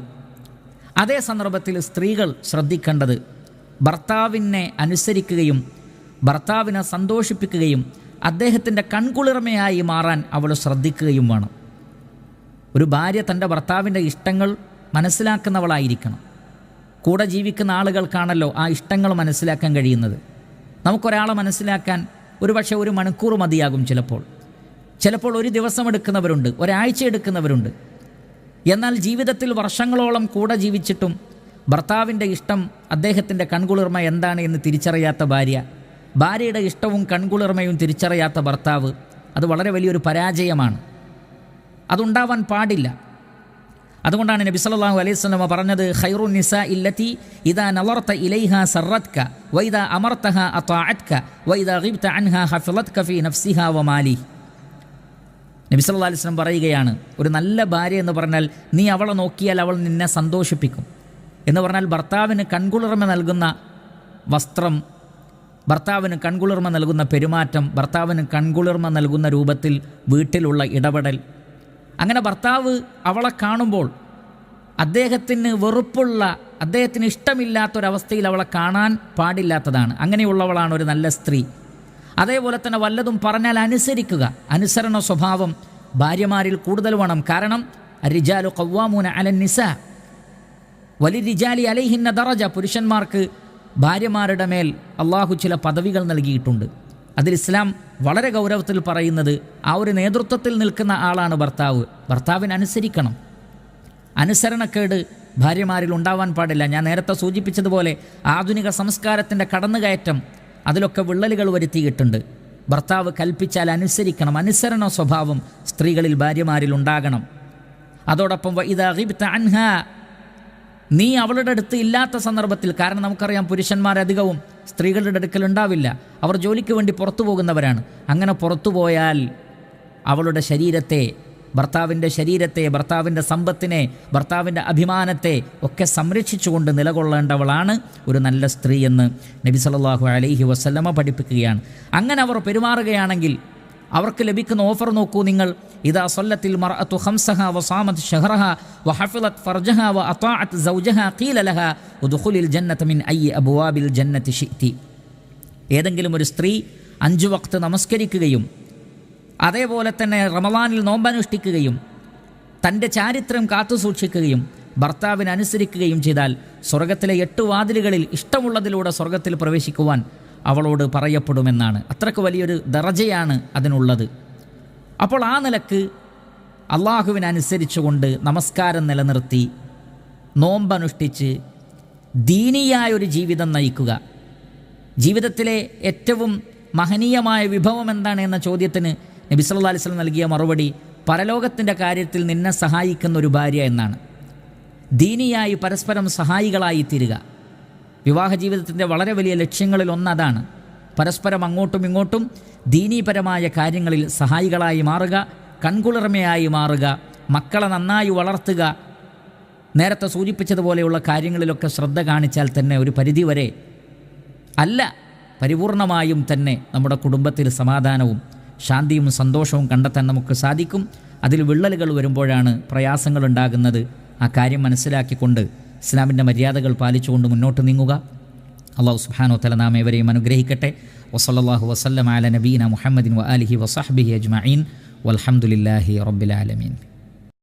അതേ സന്ദർഭത്തിൽ സ്ത്രീകൾ ശ്രദ്ധിക്കേണ്ടത് ഭർത്താവിനെ അനുസരിക്കുകയും ഭർത്താവിനെ സന്തോഷിപ്പിക്കുകയും അദ്ദേഹത്തിൻ്റെ കൺകുളിർമയായി മാറാൻ അവൾ ശ്രദ്ധിക്കുകയും വേണം. ഒരു ഭാര്യ തൻ്റെ ഭർത്താവിൻ്റെ ഇഷ്ടങ്ങൾ മനസ്സിലാക്കുന്നവളായിരിക്കണം. കൂടെ ജീവിക്കുന്ന ആളുകൾക്കാണല്ലോ ആ ഇഷ്ടങ്ങൾ മനസ്സിലാക്കാൻ കഴിയുന്നത്. നമുക്കൊരാളെ മനസ്സിലാക്കാൻ ഒരുപക്ഷെ 1 മണിക്കൂർ മതിയാകും. ചിലപ്പോൾ 1 ദിവസം എടുക്കുന്നവരുണ്ട്, ഒരാഴ്ച എടുക്കുന്നവരുണ്ട്. എന്നാൽ ജീവിതത്തിൽ വർഷങ്ങളോളം കൂടെ ജീവിച്ചിട്ടും ഭർത്താവിൻ്റെ ഇഷ്ടം, അദ്ദേഹത്തിൻ്റെ കൺകുളിർമ എന്താണ് എന്ന് തിരിച്ചറിയാത്ത ഭാര്യ, ഭാര്യയുടെ ഇഷ്ടവും കൺകുളിർമയും തിരിച്ചറിയാത്ത ഭർത്താവ്, അത് വളരെ വലിയൊരു പരാജയമാണ്. അതുണ്ടാവാൻ പാടില്ല. അതുകൊണ്ടാണ് നബി സല്ലല്ലാഹു അലൈഹി വസല്ലം പറഞ്ഞത്, ഖൈറുൻ നിസാഇ അല്ലതി ഇദാ നളർത ഇലൈഹാ സറത്ക വഇദാ അമർതഹാ അതാഅത്ക വഇദാ ഗിബ്ത അൻഹാ ഹഫളത്ക ഫീ നഫ്സിഹാ വമാലി. നബി സല്ലല്ലാഹു അലൈഹി വസല്ലം പറയുകയാണ്, ഒരു നല്ല ഭാര്യ എന്ന് പറഞ്ഞാൽ നീ അവളെ നോക്കിയാൽ അവൾ നിന്നെ സന്തോഷിപ്പിക്കും. എന്ന് പറഞ്ഞാൽ ഭർത്താവിന് കൺകുളിർമ നൽകുന്ന വസ്ത്രം, ഭർത്താവിന് കൺകുളിർമ നൽകുന്ന പെരുമാറ്റം, ഭർത്താവിന് കൺകുളിർമ നൽകുന്ന രൂപത്തിൽ വീട്ടിലുള്ള ഇടപെടൽ. അങ്ങനെ ഭർത്താവ് അവളെ കാണുമ്പോൾ അദ്ദേഹത്തിന് വെറുപ്പുള്ള, അദ്ദേഹത്തിന് ഇഷ്ടമില്ലാത്തൊരവസ്ഥയിൽ അവളെ കാണാൻ പാടില്ലാത്തതാണ്. അങ്ങനെയുള്ളവളാണ് ഒരു നല്ല സ്ത്രീ. അതേപോലെ തന്നെ വല്ലതും പറഞ്ഞാൽ അനുസരിക്കുക. അനുസരണ സ്വഭാവം ഭാര്യമാരിൽ കൂടുതൽ വേണം. കാരണം അർരിജാലു ഖവ്വാമൂന അലൻ നിസാ വലിരിജാലി അലൈഹിന്ന ദറജ, പുരുഷന്മാർക്ക് ഭാര്യമാരുടെ മേൽ അള്ളാഹു ചില പദവികൾ നൽകിയിട്ടുണ്ട്. അതിൽ ഇസ്ലാം വളരെ ഗൗരവത്തിൽ പറയുന്നത് ആ ഒരു നേതൃത്വത്തിൽ നിൽക്കുന്ന ആളാണ് ഭർത്താവ്. ഭർത്താവിന് അനുസരിക്കണം. അനുസരണക്കേട് ഭാര്യമാരിൽ ഉണ്ടാവാൻ പാടില്ല. ഞാൻ നേരത്തെ സൂചിപ്പിച്ചതുപോലെ ആധുനിക സംസ്കാരത്തിൻ്റെ കടന്നുകയറ്റം അതിലൊക്കെ വിള്ളലുകൾ വരുത്തിയിട്ടുണ്ട്. ഭർത്താവ് കൽപ്പിച്ചാൽ അനുസരിക്കണം. അനുസരണ സ്വഭാവം സ്ത്രീകളിൽ, ഭാര്യമാരിൽ ഉണ്ടാകണം. അതോടൊപ്പം വഇദാ ഗിബ്ത അൻഹാ, നീ അവളുടെ അടുത്ത് ഇല്ലാത്ത സന്ദർഭത്തിൽ, കാരണം നമുക്കറിയാം പുരുഷന്മാരധികവും സ്ത്രീകളുടെ അടുക്കൽ ഉണ്ടാവില്ല. അവർ ജോലിക്ക് വേണ്ടി പുറത്തു പോകുന്നവരാണ്. അങ്ങനെ പുറത്തു പോയാൽ അവളുടെ ശരീരത്തെ, ഭർത്താവിൻ്റെ ശരീരത്തെ, ഭർത്താവിൻ്റെ സമ്പത്തിനെ, ഭർത്താവിൻ്റെ അഭിമാനത്തെ ഒക്കെ സംരക്ഷിച്ചുകൊണ്ട് നിലകൊള്ളേണ്ടവളാണ് ഒരു നല്ല സ്ത്രീ എന്ന് നബി സല്ലല്ലാഹു അലൈഹി വസല്ലമ പഠിപ്പിക്കുകയാണ്. അങ്ങനെ അവർ പെരുമാറുകയാണെങ്കിൽ അവർക്ക് ലഭിക്കുന്ന ഓഫർ നോക്കൂ നിങ്ങൾ. ഇദാ സല്ലത്തിൽ മർഅതു ഖംസഹാ വസാമത് ഷഹറഹാ വഹഫിളത് ഫർജഹാ വഅതാഅത് സൗജഹാ ഖീല ലഹാ ഉദ്ഖുലിൽ ജന്നത മിൻ അയ്യി അബ്വാബിൽ ജന്നതി ശിഅതി. ഏതെങ്കിലും ഒരു സ്ത്രീ 5 വക്ത് നമസ്കരിക്കുകയും അതേപോലെ തന്നെ റമളാനിൽ നോമ്പനുഷ്ഠിക്കുകയും തൻ്റെ ചാരിത്രം കാത്തുസൂക്ഷിക്കുകയും ഭർത്താവിനെ അനുസരിക്കുകയും ചെയ്താൽ സ്വർഗത്തിലെ 8 വാതിലുകളിൽ ഇഷ്ടമുള്ളതിലൂടെ സ്വർഗത്തിൽ പ്രവേശിക്കുവാൻ അവളോട് പറയപ്പെടുമെന്നാണ്. അത്രയ്ക്ക് വലിയൊരു ദറജയാണ് അതിനുള്ളത്. അപ്പോൾ ആ നിലക്ക് അള്ളാഹുവിനനുസരിച്ചുകൊണ്ട് നമസ്കാരം നിലനിർത്തി നോമ്പനുഷ്ഠിച്ച് ദീനിയായൊരു ജീവിതം നയിക്കുക. ജീവിതത്തിലെ ഏറ്റവും മഹനീയമായ വിഭവം എന്താണ് എന്ന ചോദ്യത്തിന് നബി സല്ലല്ലാഹു അലൈഹി വസല്ലം നൽകിയ മറുപടി പരലോകത്തിൻ്റെ കാര്യത്തിൽ നിന്നെ സഹായിക്കുന്ന ഒരു ഭാര്യ എന്നാണ്. ദീനിയായി പരസ്പരം സഹായികളായി തീരുക. വിവാഹ ജീവിതത്തിൻ്റെ വളരെ വലിയ ലക്ഷ്യങ്ങളിൽ ഒന്നതാണ്. പരസ്പരം അങ്ങോട്ടും ഇങ്ങോട്ടും ദീനീപരമായ കാര്യങ്ങളിൽ സഹായികളായി മാറുക, കൺകുളിർമയായി മാറുക, മക്കളെ നന്നായി വളർത്തുക. നേരത്തെ സൂചിപ്പിച്ചതുപോലെയുള്ള കാര്യങ്ങളിലൊക്കെ ശ്രദ്ധ കാണിച്ചാൽ തന്നെ ഒരു പരിധിവരെ, അല്ല പരിപൂർണമായും തന്നെ നമ്മുടെ കുടുംബത്തിൽ സമാധാനവും ശാന്തിയും സന്തോഷവും കണ്ടെത്താൻ നമുക്ക് സാധിക്കും. അതിൽ വിള്ളലുകൾ വരുമ്പോഴാണ് പ്രയാസങ്ങൾ ഉണ്ടാകുന്നത്. ആ കാര്യം മനസ്സിലാക്കിക്കൊണ്ട് ഇസ്ലാമിൻ്റെ മര്യാദകൾ പാലിച്ചുകൊണ്ട് മുന്നോട്ട് നീങ്ങുക. അല്ലാഹു സുബ്ഹാനഹു വ തആല നാം ഏവരെയും അനുഗ്രഹിക്കട്ടെ. വസല്ലല്ലാഹു വസല്ലമ അലാ നബീന മുഹമ്മദിൻ വ ആലിഹി വസഹ്ബിഹി അജ്മഈൻ വൽഹംദുലില്ലാഹി റബ്ബിൽ ആലമീൻ.